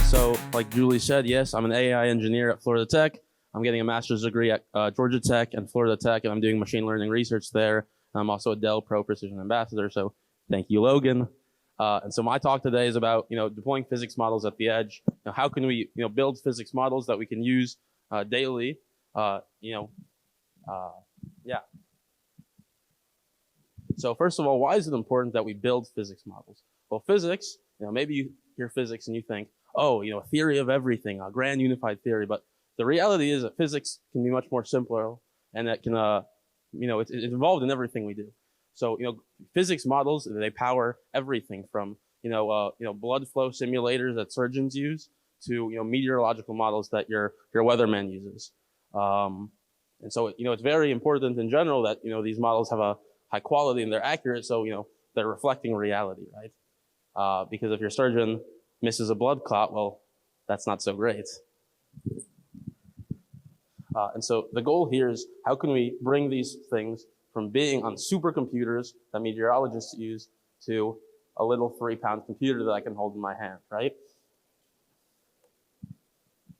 So, like Julie said, yes, I'm an AI engineer at Florida Tech. I'm getting a master's degree at Georgia Tech and Florida Tech, and I'm doing machine learning research there. I'm also a Dell Pro Precision ambassador, so thank you, Logan. And so my talk today is about deploying physics models at the edge. How can we build physics models that we can use daily? So first of all, why is it important that we build physics models? Well, physics, maybe you hear physics and you think, oh, a theory of everything, a grand unified theory. But the reality is that physics can be much more simpler, and that can, it's involved in everything we do. So, physics models, they power everything from, blood flow simulators that surgeons use to, meteorological models that your weatherman uses. And so, it's very important in general that, these models have a high quality and they're accurate. So, they're reflecting reality, right? Because if your surgeon misses a blood clot, well, that's not so great. And so the goal here is how can we bring these things from being on supercomputers that meteorologists use to a little 3-pound computer that I can hold in my hand, right?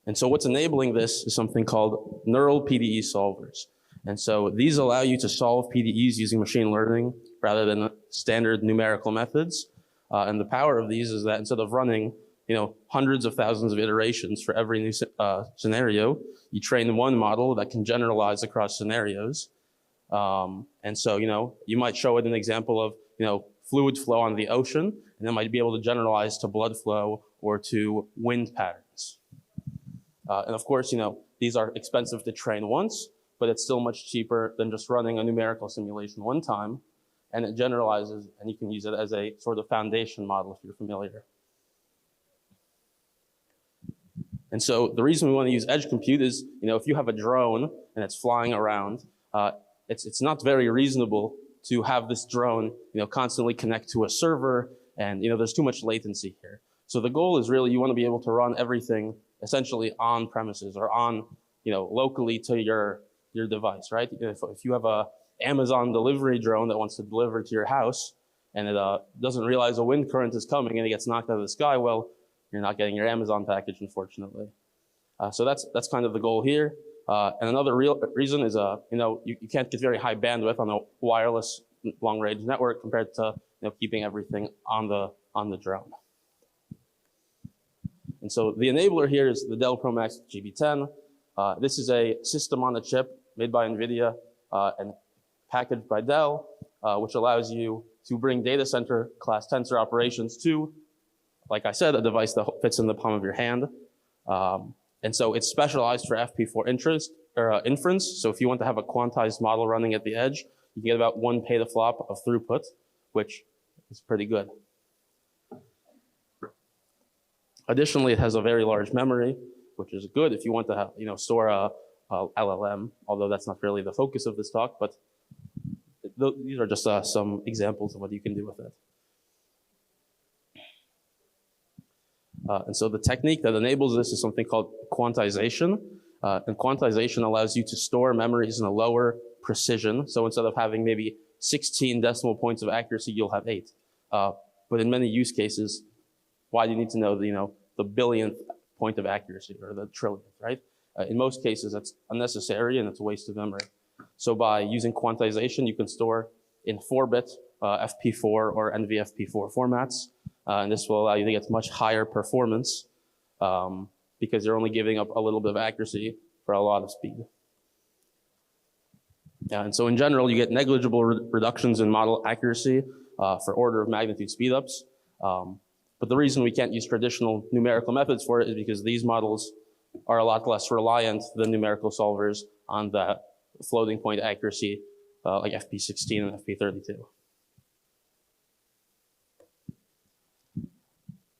And so what's enabling this is something called neural PDE solvers. And so these allow you to solve PDEs using machine learning rather than standard numerical methods. And the power of these is that instead of running, hundreds of thousands of iterations for every new scenario, you train one model that can generalize across scenarios. And so, you might show it an example of, fluid flow on the ocean, and it might be able to generalize to blood flow or to wind patterns. And of course, these are expensive to train once, but it's still much cheaper than just running a numerical simulation one time. And it generalizes, and you can use it as a sort of foundation model if you're familiar. And so the reason we want to use edge compute is, if you have a drone and it's flying around, it's not very reasonable to have this drone, constantly connect to a server, and there's too much latency here. So the goal is really you want to be able to run everything essentially on premises or on, locally to your device, right? If you have a Amazon delivery drone that wants to deliver to your house and it doesn't realize a wind current is coming and it gets knocked out of the sky, well, you're not getting your Amazon package, unfortunately. So that's kind of the goal here. And another real reason is, you can't get very high bandwidth on a wireless long-range network compared to keeping everything on the drone. And so the enabler here is the Dell Pro Max GB10. This is a system on a chip made by NVIDIA and packaged by Dell, which allows you to bring data center class tensor operations to, like I said, a device that fits in the palm of your hand. And so it's specialized for FP4 inference. So if you want to have a quantized model running at the edge, you can get about 1 petaflop of throughput, which is pretty good. Additionally, it has a very large memory, which is good if you want to have, store a LLM, although that's not really the focus of this talk, but these are just some examples of what you can do with it. And so the technique that enables this is something called quantization. And quantization allows you to store memories in a lower precision. So instead of having maybe 16 decimal points of accuracy, you'll have 8. But in many use cases, why do you need to know the billionth point of accuracy or the trillionth, right? In most cases, that's unnecessary and it's a waste of memory. So by using quantization, you can store in 4-bit FP4 or NVFP4 formats. And this will allow you to get much higher performance because you're only giving up a little bit of accuracy for a lot of speed. And so in general, you get negligible reductions in model accuracy for order of magnitude speedups. But the reason we can't use traditional numerical methods for it is because these models are a lot less reliant than numerical solvers on the floating point accuracy like FP16 and FP32.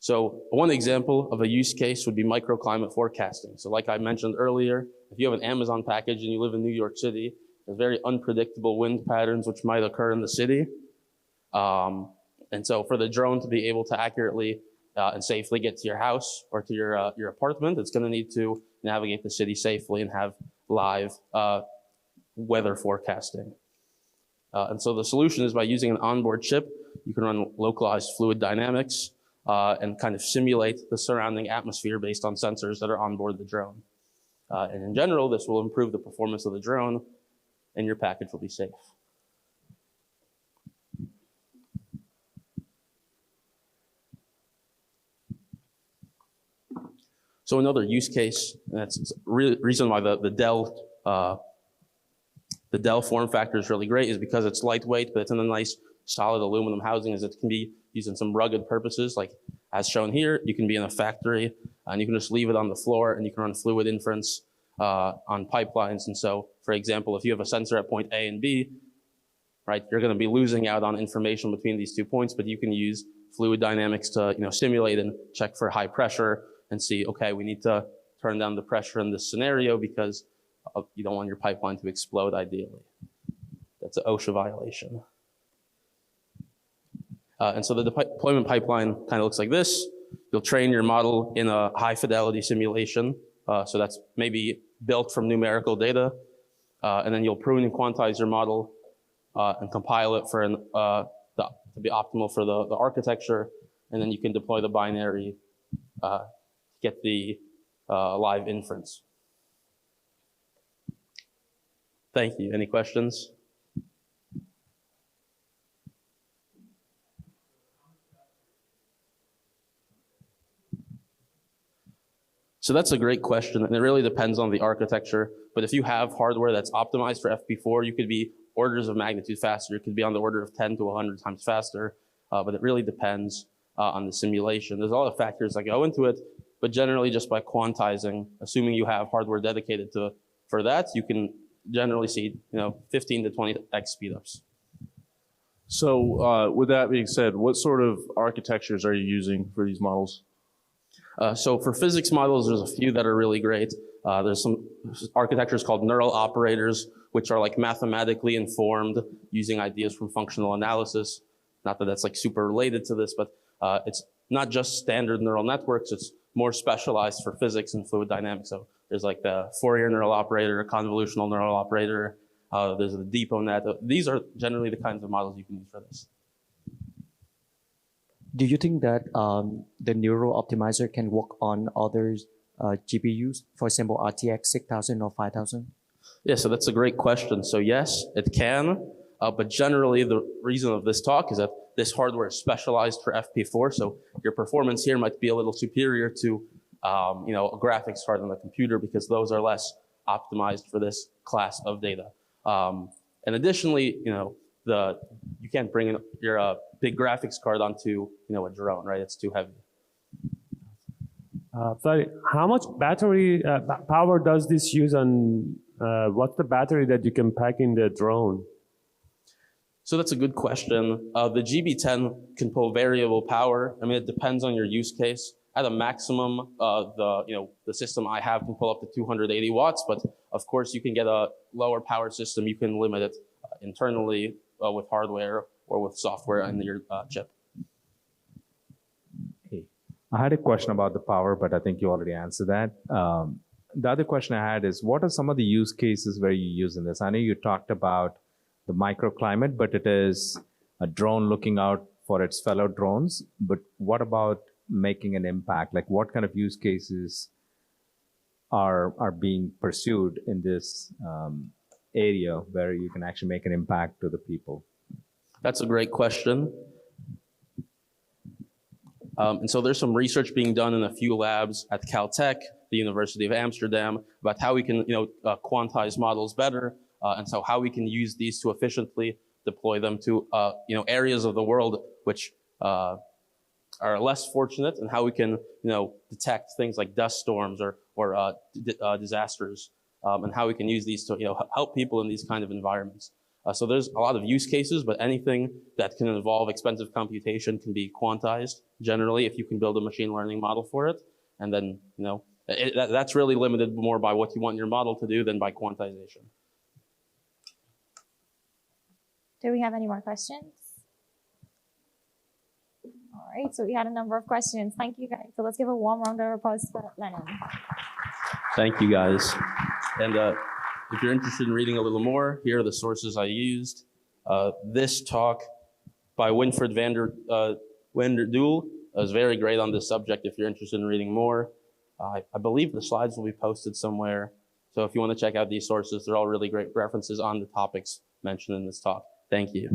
So one example of a use case would be microclimate forecasting. So like I mentioned earlier, if you have an Amazon package and you live in New York City, there's very unpredictable wind patterns which might occur in the city. And so for the drone to be able to accurately and safely get to your house or to your apartment, it's going to need to navigate the city safely and have live weather forecasting. And so the solution is by using an onboard chip, you can run localized fluid dynamics and kind of simulate the surrounding atmosphere based on sensors that are on board the drone. And in general, this will improve the performance of the drone, and your package will be safe. So another use case, and that's the reason why the Dell form factor is really great, is because it's lightweight, but it's in a nice solid aluminum housing, as it can be used in some rugged purposes, like as shown here. You can be in a factory, and you can just leave it on the floor, and you can run fluid inference on pipelines. And so, for example, if you have a sensor at point A and B, right, you're going to be losing out on information between these 2 points, but you can use fluid dynamics to simulate and check for high pressure and see, okay, we need to turn down the pressure in this scenario because you don't want your pipeline to explode ideally. That's an OSHA violation. And so the deployment pipeline kind of looks like this. You'll train your model in a high fidelity simulation. So that's maybe built from numerical data. And then you'll prune and quantize your model and compile it for to be optimal for the architecture. And then you can deploy the binary, get the live inference. Thank you. Any questions? So that's a great question, and it really depends on the architecture. But if you have hardware that's optimized for FP4, you could be orders of magnitude faster. It could be on the order of 10 to 100 times faster, but it really depends on the simulation. There's a lot of factors that go into it, but generally just by quantizing, assuming you have hardware dedicated for that, you can generally see 15 to 20x speedups. So with that being said, what sort of architectures are you using for these models? So for physics models, there's a few that are really great. There's some architectures called neural operators, which are like mathematically informed using ideas from functional analysis. Not that that's like super related to this, but it's not just standard neural networks. It's more specialized for physics and fluid dynamics. So there's like the Fourier neural operator, convolutional neural operator. There's the DeepONet. These are generally the kinds of models you can use for this. Do you think that the neural optimizer can work on other GPUs, for example, RTX 6000 or 5000? Yeah, so that's a great question. So yes, it can, but generally the reason of this talk is that this hardware is specialized for FP4, so your performance here might be a little superior to a graphics card on the computer because those are less optimized for this class of data. And additionally, you can't bring in your big graphics card onto a drone, right? It's too heavy. Sorry, how much battery power does this use, and what's the battery that you can pack in the drone? So that's a good question. The GB10 can pull variable power. I mean, it depends on your use case. At a maximum, the system I have can pull up to 280 watts, but of course you can get a lower power system. You can limit it internally with hardware or with software in your chip. Hey, I had a question about the power, but I think you already answered that. The other question I had is, what are some of the use cases where you use in this? I know you talked about the microclimate, but it is a drone looking out for its fellow drones. But what about making an impact? Like, what kind of use cases are being pursued in this area where you can actually make an impact to the people? That's a great question. And so there's some research being done in a few labs at Caltech, the University of Amsterdam, about how we can quantize models better, and so how we can use these to efficiently deploy them to areas of the world which are less fortunate, and how we can detect things like dust storms or disasters, and how we can use these to help people in these kind of environments. So there's a lot of use cases, but anything that can involve expensive computation can be quantized generally if you can build a machine learning model for it. And then, that's really limited more by what you want your model to do than by quantization. Do we have any more questions? All right, so we had a number of questions. Thank you, guys. So let's give a warm round of applause for Lennon. Thank you, guys. And if you're interested in reading a little more, here are the sources I used. This talk by Winfried van der Duel was very great on this subject. If you're interested in reading more, I believe the slides will be posted somewhere. So if you want to check out these sources, they're all really great references on the topics mentioned in this talk. Thank you.